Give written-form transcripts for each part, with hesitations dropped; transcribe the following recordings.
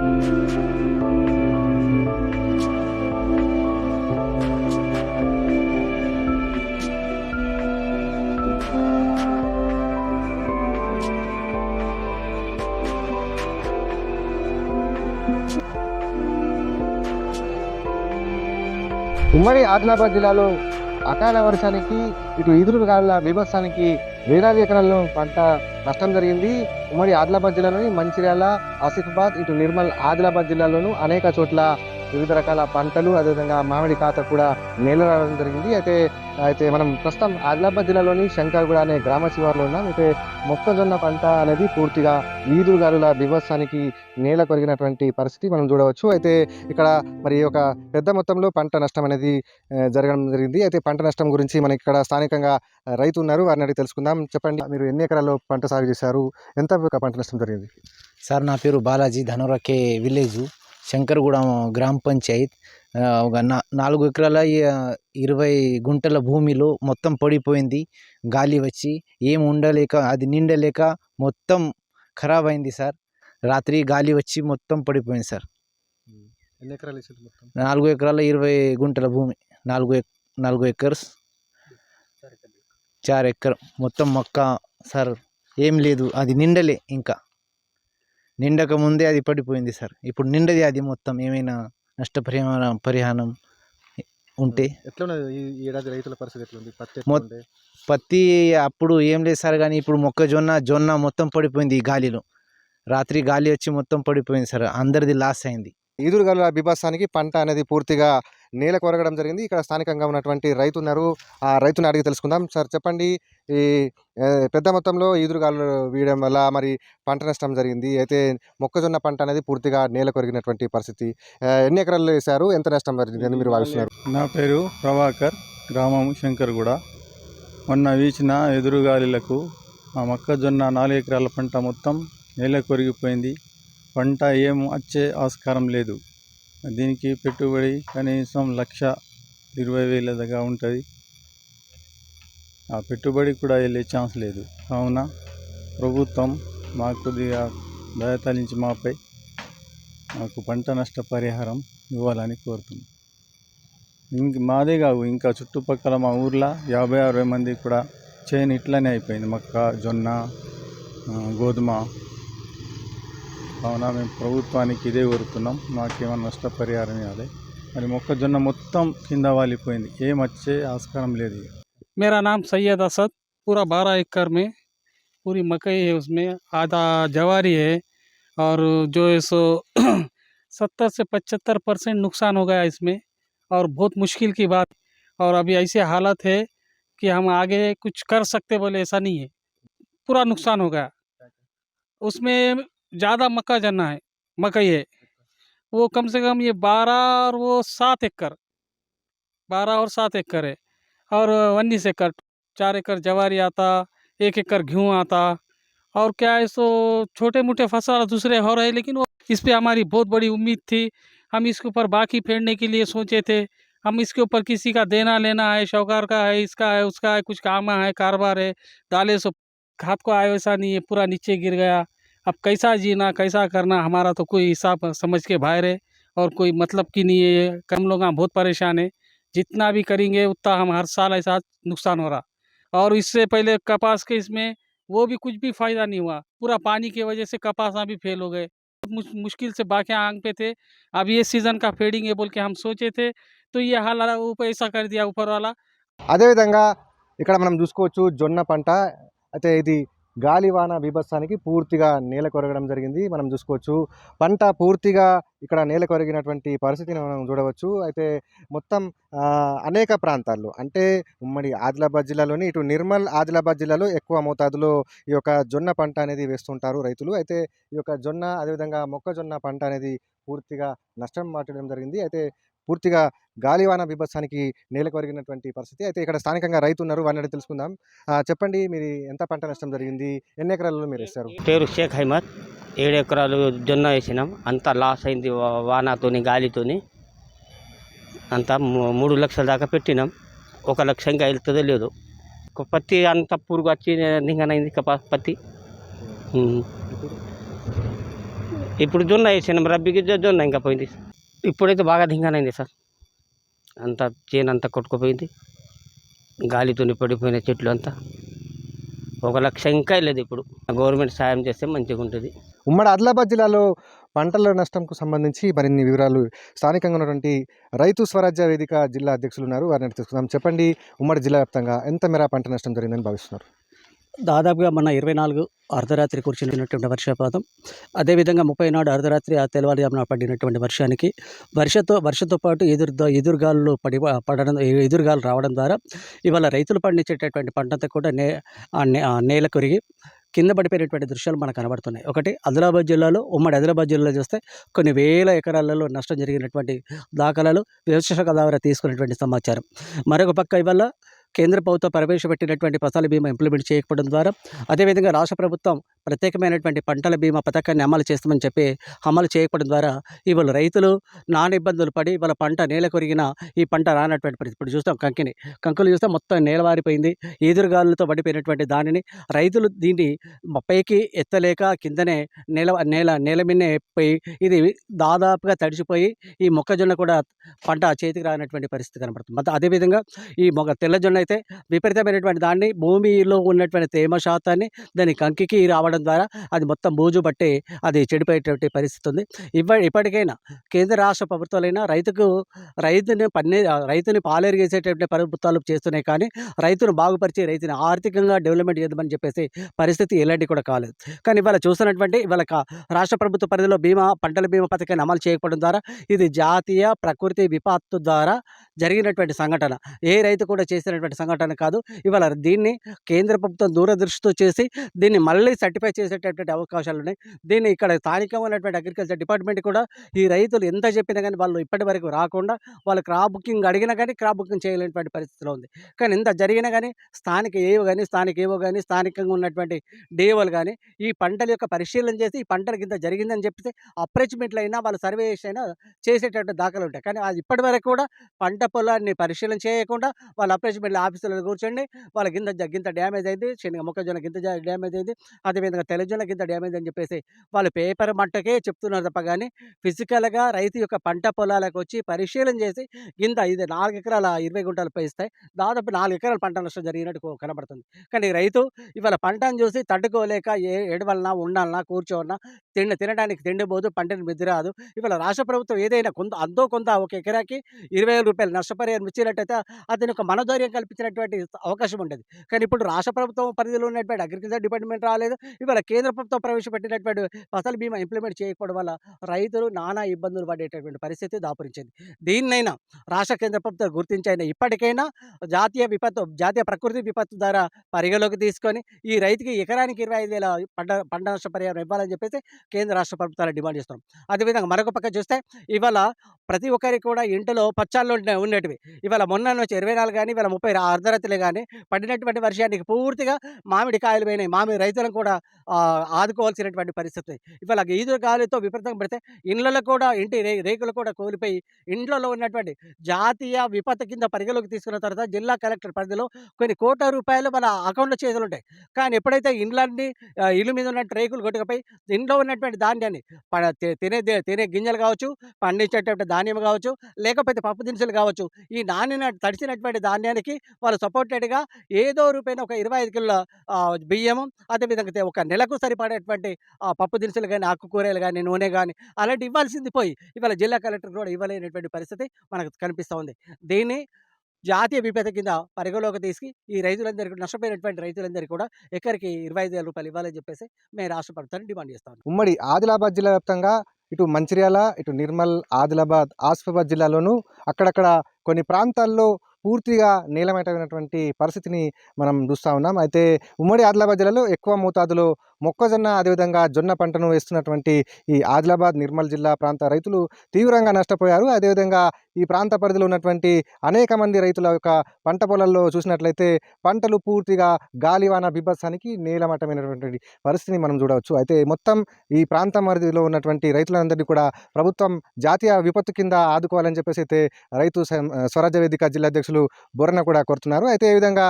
ఉమ్మడి ఆదిలాబాద్ జిల్లాలో అకాల వర్షానికి ఇటు ఈదురుగాలుల బీభత్సానికి వేలాది ఎకరాల్లో పంట నష్టం జరిగింది. ఉమ్మడి ఆదిలాబాద్ జిల్లాలోని మంచిర్యాల, ఆసిఫాబాద్, ఇటు నిర్మల్, ఆదిలాబాద్ జిల్లాలోనూ అనేక చోట్ల వివిధ రకాల పంటలు, అదేవిధంగా మామిడి ఖాత కూడా నేల రావడం జరిగింది. అయితే మనం ప్రస్తుతం ఆదిలాబాద్ జిల్లాలోని శంకర్గూడ అనే గ్రామ శివారులో ఉన్నాం. అయితే మొక్కజొన్న పంట అనేది పూర్తిగా ఈదురుగాలుల బీభత్సానికి నేల కొరిగినటువంటి పరిస్థితి మనం చూడవచ్చు. అయితే ఇక్కడ మరి ఒక పెద్ద మొత్తంలో పంట నష్టం అనేది జరగడం జరిగింది. అయితే పంట నష్టం గురించి మనకి ఇక్కడ స్థానికంగా రైతు ఉన్నారు, వారిని అడిగి తెలుసుకుందాం. చెప్పండి, మీరు ఎన్ని ఎకరాల్లో పంట సాగు చేశారు, ఎంత పంట నష్టం జరిగింది? సార్, నా పేరు బాలాజీ, ధనురకే విలేజు, శంకర్గూడ గ్రామ పంచాయత్. ఒక 4 ఎకరాల 20 గుంటల భూమిలో మొత్తం పడిపోయింది. గాలి వచ్చి ఏం ఉండలేక, అది నిండలేక మొత్తం ఖరాబ్ అయింది సార్. రాత్రి గాలి వచ్చి మొత్తం పడిపోయింది సార్. ఎన్ని ఎకరాలు వేసారు మొత్తం? 4 ఎకరాల 20 గుంటల భూమి, 4 ఎకర్స్ 4 ఎకర్ మొత్తం మొక్క సార్. ఏం లేదు, అది నిండలే, ఇంకా నిండక ముందే అది పడిపోయింది సార్. ఇప్పుడు నిండది, అది మొత్తం ఏమైనా పరిహారం ఉంటే. ఎట్లా ఈ ఏడాది రైతుల పరిస్థితి ఎట్లుంది? పత్తి అప్పుడు ఏం లేదు సార్, కానీ ఇప్పుడు జొన్న మొత్తం పడిపోయింది ఈ గాలిలో. రాత్రి గాలి వచ్చి మొత్తం పడిపోయింది సార్, అందరిది లాస్ అయింది. ఈదురుగాలుల బీభత్సానికి పంట అనేది పూర్తిగా నేల కొరగడం జరిగింది. ఇక్కడ స్థానికంగా ఉన్నటువంటి రైతు ఉన్నారు, ఆ రైతుని అడిగి తెలుసుకుందాం. సార్ చెప్పండి, ఈ పెద్ద మొత్తంలో ఈదురుగాలు వీయడం వల్ల మరి పంట నష్టం జరిగింది. అయితే మొక్కజొన్న పంట అనేది పూర్తిగా నేల కొరిగినటువంటి పరిస్థితి. ఎన్ని ఎకరాల్లో వేశారు, ఎంత నష్టం జరిగింది అని మీరు భావిస్తున్నారు? నా పేరు ప్రభాకర్, గ్రామం శంకర్గూడ. మొన్న వీచిన ఎదురుగాలులకు మా మొక్కజొన్న 4 ఎకరాల పంట మొత్తం నేల కొరిగిపోయింది. పంట ఏం వచ్చే ఆస్కారం లేదు. దీనికి పెట్టుబడి కనీసం 1,20,000 దాకా ఉంటుంది. ఆ పెట్టుబడి కూడా వెళ్ళే ఛాన్స్ లేదు. కావున ప్రభుత్వం మాకు కొద్దిగా దయతలించి మాకు పంట నష్ట పరిహారం ఇవ్వాలని కోరుతున్నాం. మాదే కాదు, ఇంకా చుట్టుపక్కల మా ఊర్లో 50-60 మంది కూడా చేను ఇట్లనే అయిపోయింది, మక్క, జొన్న, గోధుమ. కావున మేము ప్రభుత్వానికి ఇదే కోరుతున్నాం, మాకేమైనా నష్టపరిహారం ఇవ్వాలి. మరి మొక్కజొన్న మొత్తం కింద వాలిపోయింది, ఏం వచ్చే ఆస్కారం లేదు. मेरा नाम सैयद असद, पूरा 12 एकड़ में पूरी मकई है, उसमें आधा जवारी है और जो है सो 70 से 75% नुकसान हो गया इसमें। और बहुत मुश्किल की बात, और अभी ऐसे हालत है कि हम आगे कुछ कर सकते बोले ऐसा नहीं है, पूरा नुकसान हो गया। उसमें ज़्यादा मकई है, वो कम से कम ये 12 और वो 7 एकड़, 12 और 7 एकड़ है, और 19 एकड़, 4 एकड़ जवारी आता, 1 एकड़ गेहूँ आता, और क्या है सो छोटे मोटे फसल दूसरे हो रहे, लेकिन वो इस पे हमारी बहुत बड़ी उम्मीद थी। हम इसके ऊपर बाकी फेरने के लिए सोचे थे, हम इसके ऊपर किसी का देना लेना है, शौकार का है, इसका है, उसका है, कुछ काम है, कारोबार है, डाले सो हाथ को आए वैसा नहीं है, पूरा नीचे गिर गया। अब कैसा जीना, कैसा करना, हमारा तो कोई हिसाब समझ के बाहर है और कोई मतलब की नहीं है। हम लोग बहुत परेशान है, जितना भी करेंगे उतना हम हर साल ऐसा नुकसान हो रहा। और इससे पहले कपास के इसमें वो भी कुछ भी फ़ायदा नहीं हुआ, पूरा पानी की वजह से कपास भी फेल हो गए। मुश्किल से बाकी आंग पे थे। अब ये सीज़न का फेडिंग है बोल के हम सोचे थे, तो ये हाल ऊपर ऐसा कर दिया ऊपर वाला। అదేవిధంగా ఇక్కడ మనం చూసుకోవచ్చు జొన్న పంట. అయితే ఇది గాలివాన బీభత్సానికి పూర్తిగా నేల కొరగడం జరిగింది. మనం చూసుకోవచ్చు పంట పూర్తిగా ఇక్కడ నేల కొరిగినటువంటి పరిస్థితిని మనం చూడవచ్చు. అయితే మొత్తం అనేక ప్రాంతాల్లో, అంటే ఉమ్మడి ఆదిలాబాద్ జిల్లాలోని ఇటు నిర్మల్, ఆదిలాబాద్ జిల్లాలో ఎక్కువ మోతాదులో ఈ యొక్క జొన్న పంట అనేది వేస్తుంటారు రైతులు. అయితే ఈ యొక్క జొన్న, అదేవిధంగా మొక్కజొన్న పంట అనేది పూర్తిగా నష్టం వాటిల్లడం జరిగింది. అయితే పూర్తిగా గాలివాన బీభత్సానికి నేల కొరిగినటువంటి పరిస్థితి. అయితే ఇక్కడ స్థానికంగా రైతు ఉన్నారు, వారిని అడిగి తెలుసుకుందాం. చెప్పండి, మీరు ఎంత పంట నష్టం జరిగింది, ఎన్ని ఎకరాలలో మీరు వేస్తారు? పేరు షేక్ అహ్మద్. 7 ఎకరాలు జొన్న వేసినాం, అంతా లాస్ అయింది వానతోని, గాలితోని. అంతా 3 లక్షల దాకా పెట్టినాం. 1 లక్ష ఇంకా వెళ్తుందో లేదో. పత్తి అంత పురుగు వచ్చి నింగనైంది పత్తి. ఇప్పుడు జొన్న వేసినాం, రబ్బీకి జొన్న ఇంకా పోయింది. ఇప్పుడైతే బాగా దింగానైంది సార్, అంతా చేను అంతా కొట్టుకుపోయింది, గాలితోని పడిపోయిన చెట్లు అంతా. 1,00,000 ఇంకా లేదు. ఇప్పుడు గవర్నమెంట్ సాయం చేస్తే మంచిగా ఉంటుంది. ఉమ్మడి ఆదిలాబాద్ జిల్లాలో పంటల నష్టంకు సంబంధించి మరిన్ని వివరాలు స్థానికంగా ఉన్నటువంటి రైతు స్వరాజ్య వేదిక జిల్లా అధ్యక్షులు ఉన్నారు, వారిని అడిగి తెలుసుకుందాం. చెప్పండి, ఉమ్మడి జిల్లా వ్యాప్తంగా ఎంత మేర పంట నష్టం జరిగిందని భావిస్తున్నారు? దాదాపుగా మొన్న 24 అర్ధరాత్రి కురిసినటువంటి వర్షపాతం, అదేవిధంగా 30 నాడు అర్ధరాత్రి ఆ తెల్లవారుజామున పడినటువంటి వర్షానికి వర్షంతో పాటు ఎదురుగాలు పడడం, ఎదురుగాలు రావడం ద్వారా ఇవాళ రైతులు పండించేటటువంటి పంటంతా కూడా నేల కొరిగి కింద పడిపోయినటువంటి దృశ్యాలు మనకు కనబడుతున్నాయి. ఒకటి ఆదిలాబాద్ జిల్లాలో, ఉమ్మడి ఆదిలాబాద్ జిల్లాలో చూస్తే కొన్ని వేల ఎకరాలలో నష్టం జరిగినటువంటి దాఖలాలు వ్యవసాయ శాఖ ద్వారా తీసుకున్నటువంటి సమాచారం. మరొక పక్క ఇవాళ కేంద్ర ప్రభుత్వం ప్రవేశపెట్టినటువంటి ఫసల్ బీమా ఇంప్లిమెంట్ చేయకపోవడం ద్వారా, అదేవిధంగా రాష్ట్ర ప్రభుత్వం ప్రత్యేకమైనటువంటి పంటల బీమా పథకాన్ని అమలు చేస్తామని చెప్పి అమలు చేయకపోవడం ద్వారా ఇవాళ రైతులు నానా ఇబ్బందులు పడి వాళ్ళ పంట నేల కొరిగిన ఈ పంట రానటువంటి పరిస్థితి. ఇప్పుడు చూస్తాం కంకులు చూస్తే మొత్తం నేలవారిపోయింది, ఎదురుగాలులతో పడిపోయినటువంటి దానిని రైతులు దీన్ని పైకి ఎత్తలేక కిందనే నేల మీదనే పోయి ఇది దాదాపుగా తడిచిపోయి ఈ మొక్కజొన్న కూడా పంట చేతికి రానటువంటి పరిస్థితి కనబడుతుంది. మొత్తం అదేవిధంగా ఈ తెల్లజొన్న అయితే విపరీతమైనటువంటి దాన్ని భూమిలో ఉన్నటువంటి తేమ శాతాన్ని దాని కంకికి రావడం ద్వారా అది మొత్తం బూజు బట్టి అది చెడిపోయేటువంటి పరిస్థితి ఉంది. ఇప్పటికైనా కేంద్ర రాష్ట్ర ప్రభుత్వాలైనా రైతుని పాలేరుగేసేటువంటి ప్రభుత్వాలు చేస్తున్నాయి, కానీ రైతును బాగుపరిచి రైతుని ఆర్థికంగా డెవలప్మెంట్ చేద్దామని చెప్పేసి పరిస్థితి ఎలాంటి కూడా కాలేదు. కానీ ఇవాళ చూసినటువంటి ఇవాళ రాష్ట్ర ప్రభుత్వ పరిధిలో పంటల బీమా పథకాన్ని అమలు చేయకపోవడం ద్వారా ఇది జాతీయ ప్రకృతి విపత్తు ద్వారా జరిగినటువంటి సంఘటన, ఏ రైతు కూడా చేసినటువంటి సంఘటన కాదు. ఇవాళ దీన్ని కేంద్ర ప్రభుత్వం దూరదృష్టితో చేసి దీన్ని మళ్ళీ సర్టిఫై చేసేటటువంటి అవకాశాలు ఉన్నాయి. దీన్ని ఇక్కడ స్థానికంగా ఉన్నటువంటి అగ్రికల్చర్ డిపార్ట్మెంట్ కూడా ఈ రైతులు ఎంత చెప్పినా కానీ వాళ్ళు ఇప్పటి వరకు రాకుండా, వాళ్ళు క్రాప్ బుకింగ్ అడిగినా కానీ క్రాప్ బుకింగ్ చేయలేనటువంటి పరిస్థితిలో ఉంది. కానీ ఇంత జరిగినా కానీ స్థానిక ఏవో కానీ స్థానికంగా ఉన్నటువంటి డిఓలు కానీ ఈ పంటల యొక్క పరిశీలన చేసి ఈ పంటలకు ఇంత జరిగిందని చెప్పి అప్రెచ్మెంట్లు అయినా వాళ్ళు సర్వేస్ అయినా చేసేటటువంటి దాఖలు ఉంటాయి. కానీ అది ఇప్పటి వరకు కూడా పంట పొలాన్ని పరిశీలన చేయకుండా వాళ్ళ అప్రెచ్మెంట్ ఆఫీసులలో కూర్చోండి వాళ్ళకి గింత డ్యామేజ్ అయింది, మొక్కజొన్న గింత డ్యామేజ్ అయింది, అదేవిధంగా తెల్లజొన్న గింత డ్యామేజ్ అని చెప్పేసి వాళ్ళు పేపర్ మట్టకే చెప్తున్నారు తప్ప కానీ ఫిజికల్గా రైతు యొక్క పంట పొలాలకు వచ్చి పరిశీలన చేసి ఇది 4 ఎకరాల 20 గుంటలు ఇస్తాయి, దాదాపు 4 ఎకరాల పంట నష్టం జరిగినట్టు కనబడుతుంది. కానీ రైతు ఇవాళ పంటను చూసి తట్టుకోలేక ఏడవలనా ఉండాలన్నా కూర్చోవన్నా తినడానికి తిండిపోదు, పంటను మిదిరాదు. ఇవాళ రాష్ట్ర ప్రభుత్వం ఏదైనా కొంత ఒక ఎకరాకి 20,000 రూపాయలు నష్టపరిహారం ఇచ్చినట్టయితే అతని ఒక మనోధైర్యం కల్పించినటువంటి అవకాశం ఉండేది. కానీ ఇప్పుడు రాష్ట్ర ప్రభుత్వం పరిధిలో ఉన్నటువంటి అగ్రికల్చర్ డిపార్ట్మెంట్ రాలేదు, ఇవాళ కేంద్ర ప్రభుత్వం ప్రవేశపెట్టినటువంటి ఫసల్ బీమా ఇంప్లిమెంట్ చేయకపోవడం వల్ల రైతులు నానా ఇబ్బందులు పడేటటువంటి పరిస్థితి దాపురించింది. దీన్నైనా రాష్ట్ర కేంద్ర ప్రభుత్వం గుర్తించైనా ఇప్పటికైనా జాతీయ ప్రకృతి విపత్తు ద్వారా పరిగణలోకి తీసుకొని ఈ రైతుకి ఎకరానికి 25,000 పంట నష్ట పరిహారం ఇవ్వాలని చెప్పేసి కేంద్ర రాష్ట్ర ప్రభుత్వాలు డిమాండ్ చేస్తున్నాం. అదేవిధంగా మరొక పక్క చూస్తే ఇవాళ ప్రతి ఒక్కరికి కూడా ఇంటిలో పచ్చాళ్ళు ఉండేటివి ఇవాళ మొన్న నుంచి 24 కానీ ఇవాళ 30 అర్ధరాత్రులే కానీ పడినటువంటి వర్షానికి పూర్తిగా మామిడి కాయలు పోయినాయి. మామిడి రైతులను కూడా ఆదుకోవాల్సినటువంటి పరిస్థితి. ఇవాళ ఈదురు గాలితో విపరీతంగా పడితే ఇండ్లలో కూడా ఇంటి రేకులు కూడా కూలిపోయి ఇండ్లలో ఉన్నటువంటి జాతీయ విపత్తు కింద పరిగణలోకి తీసుకున్న తర్వాత జిల్లా కలెక్టర్ పరిధిలో కొన్ని కోట్ల రూపాయలు మన అకౌంట్లో చేతులు ఉంటాయి. కానీ ఎప్పుడైతే ఇల్లు మీద ఉన్న రేకులు కొట్టుకుపోయి ఇంట్లో ఉన్నటువంటి ధాన్యాన్ని తినే గింజలు కావచ్చు, పండించేటటువంటి ధాన్యం కావచ్చు, లేకపోతే పప్పు దినుసులు కావచ్చు, ఈ తడిసినటువంటి ధాన్యానికి వాళ్ళు సపోర్టెడ్గా ఏదో రూపాయన ఒక 25 కిలోల బియ్యము, అదేవిధంగా ఒక నెలకు సరిపడేటువంటి పప్పు దినుసులు కానీ, ఆకుకూరలు కానీ, నూనె కానీ అలాంటి ఇవ్వాల్సింది పోయి ఇవాళ జిల్లా కలెక్టర్ కూడా ఇవ్వలేనటువంటి పరిస్థితి మనకు కనిపిస్తూ ఉంది. దీన్ని జాతీయ విపత్తు కింద పరిగణలోకి తీసుకు ఈ రైతులందరికీ నష్టపోయినటువంటి రైతులందరికీ కూడా ఎకరికి 25,000 రూపాయలు ఇవ్వాలని చెప్పేసి మేము రాష్ట్ర ప్రభుత్వాన్ని డిమాండ్ చేస్తాం. ఉమ్మడి ఆదిలాబాద్ జిల్లా వ్యాప్తంగా ఇటు మంచిర్యాల, ఇటు నిర్మల్, ఆదిలాబాద్, ఆసిఫాబాద్ జిల్లాలోనూ అక్కడక్కడ కొన్ని ప్రాంతాల్లో పూర్తిగా నీలమైనటువంటి పరిస్థితిని మనం చూస్తూ ఉన్నాం. అయితే ఉమ్మడి ఆదిలాబాద్ జిల్లాలో ఎక్కువ మోతాదులో మొక్కజొన్న, అదేవిధంగా జొన్న పంటను వేస్తున్నటువంటి ఈ ఆదిలాబాద్, నిర్మల్ జిల్లా ప్రాంత రైతులు తీవ్రంగా నష్టపోయారు. అదేవిధంగా ఈ ప్రాంత పరిధిలో ఉన్నటువంటి అనేక మంది రైతుల యొక్క పంట పొలాల్లో చూసినట్లయితే పంటలు పూర్తిగా గాలివాన బీభత్సానికి నేలమట్టమైనటువంటి పరిస్థితిని మనం చూడవచ్చు. అయితే మొత్తం ఈ ప్రాంతం పరిధిలో ఉన్నటువంటి రైతులందరినీ కూడా ప్రభుత్వం జాతీయ విపత్తు కింద ఆదుకోవాలని చెప్పేసి అయితే రైతు స్వరాజ్య వేదిక జిల్లా అధ్యక్షులు బొర్రన కూడా కోరుతున్నారు. అయితే ఈ విధంగా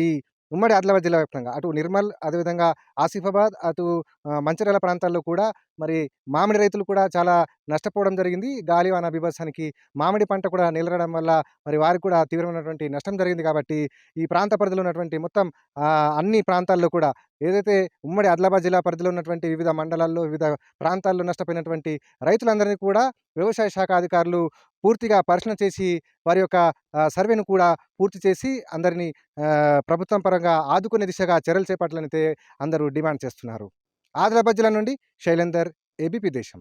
ఈ ఉమ్మడి ఆదిలాబాద్ జిల్లా వ్యాప్తంగా అటు నిర్మల్, అదేవిధంగా ఆసిఫాబాద్, అటు మంచిర్యాల ప్రాంతాల్లో కూడా మరి మామిడి రైతులు కూడా చాలా నష్టపోవడం జరిగింది. గాలివాన బీభత్సానికి మామిడి పంట కూడా నిలరడం వల్ల మరి వారికి కూడా తీవ్రమైనటువంటి నష్టం జరిగింది కాబట్టి ఈ ప్రాంత పరిధిలో ఉన్నటువంటి మొత్తం అన్ని ప్రాంతాల్లో కూడా ఏదైతే ఉమ్మడి ఆదిలాబాద్ జిల్లా పరిధిలో ఉన్నటువంటి వివిధ మండలాల్లో, వివిధ ప్రాంతాల్లో నష్టపోయినటువంటి రైతులందరినీ కూడా వ్యవసాయ శాఖ అధికారులు పూర్తిగా పరిశీలన చేసి వారి యొక్క సర్వేను కూడా పూర్తి చేసి అందరినీ ప్రభుత్వం పరంగా ఆదుకునే దిశగా చర్యలు చేపట్టాలని అందరూ డిమాండ్ చేస్తున్నారు. ఆదిలాబాద్ జిల్లా నుండి శైలేందర్, ఏబీపీ దేశం.